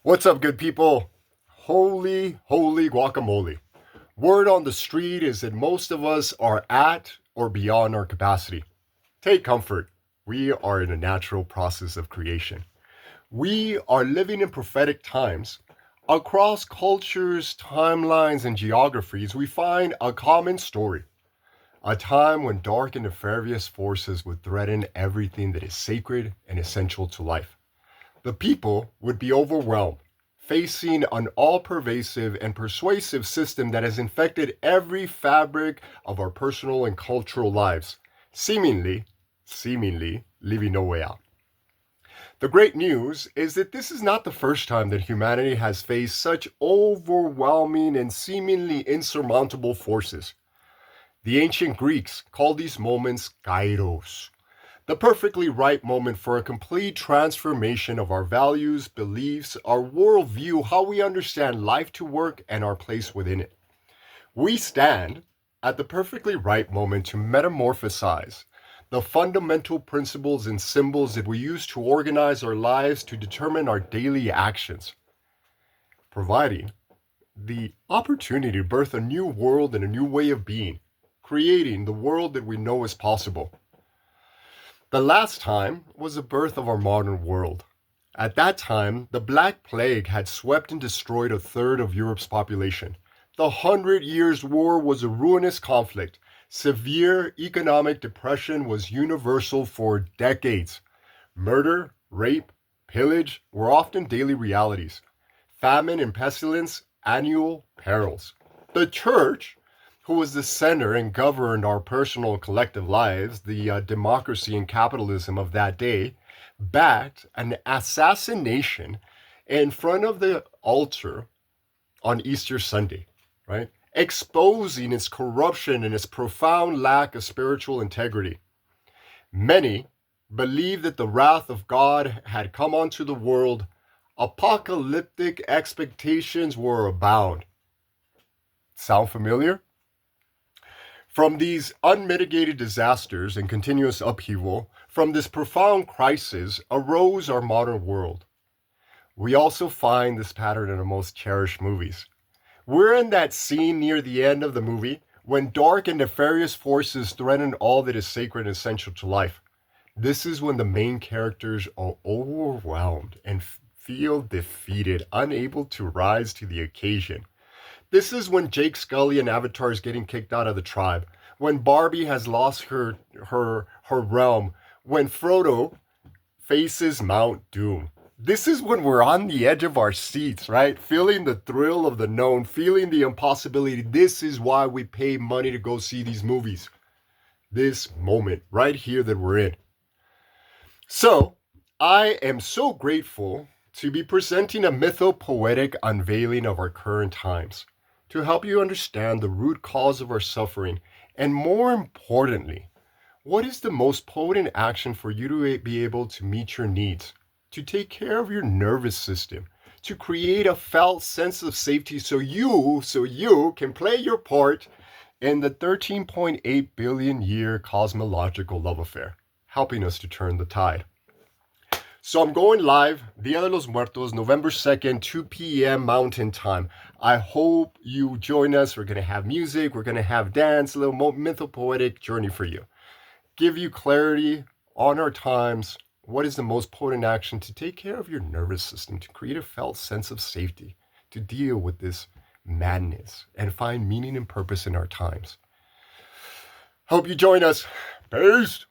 What's up, good people? Holy guacamole. Word on the street is that most of us are at or beyond our capacity. Take comfort. We are in a natural process of creation. We are living in prophetic times. Across cultures, timelines, and geographies, we find a common story. A time when dark and nefarious forces would threaten everything that is sacred and essential to life. The people would be overwhelmed, facing an all-pervasive and persuasive system that has infected every fabric of our personal and cultural lives, seemingly leaving no way out. The great news is that this is not the first time that humanity has faced such overwhelming and seemingly insurmountable forces. The ancient Greeks called these moments kairos, the perfectly right moment for a complete transformation of our values, beliefs, our worldview, how we understand life to work, and our place within it. We stand at the perfectly right moment to metamorphosize the fundamental principles and symbols that we use to organize our lives to determine our daily actions, providing the opportunity to birth a new world and a new way of being, creating the world that we know is possible. The last time was the birth of our modern world. At that time, the Black Plague had swept and destroyed a third of Europe's population. The 100 Years' War was a ruinous conflict. Severe economic depression was universal for decades. Murder, rape, pillage were often daily realities. Famine and pestilence, annual perils. The church, who was the center and governed our personal and collective lives, the democracy and capitalism of that day, backed an assassination in front of the altar on Easter Sunday, right? Exposing its corruption and its profound lack of spiritual integrity. Many believed that the wrath of God had come onto the world. Apocalyptic expectations were abound. Sound familiar? From these unmitigated disasters and continuous upheaval, from this profound crisis arose our modern world. We also find this pattern in our most cherished movies. We're in that scene near the end of the movie when dark and nefarious forces threaten all that is sacred and essential to life. This is when the main characters are overwhelmed and feel defeated, unable to rise to the occasion. This is when Jake Scully and Avatar is getting kicked out of the tribe, when Barbie has lost her realm, when Frodo faces Mount Doom. This is when we're on the edge of our seats, right? Feeling the thrill of the known, feeling the impossibility. This is why we pay money to go see these movies. This moment right here that we're in. So, I am so grateful to be presenting a mythopoetic unveiling of our current times, to help you understand the root cause of our suffering, and more importantly, what is the most potent action for you to be able to meet your needs, to take care of your nervous system, to create a felt sense of safety so you can play your part in the 13.8 billion year cosmological love affair, helping us to turn the tide. So I'm going live, Dia de los Muertos, November 2nd, 2 p.m. Mountain Time. I hope you join us. We're going to have music, we're going to have dance, a little mythopoetic journey for you. Give you clarity on our times. What is the most potent action to take care of your nervous system, to create a felt sense of safety, to deal with this madness and find meaning and purpose in our times. Hope you join us. Peace.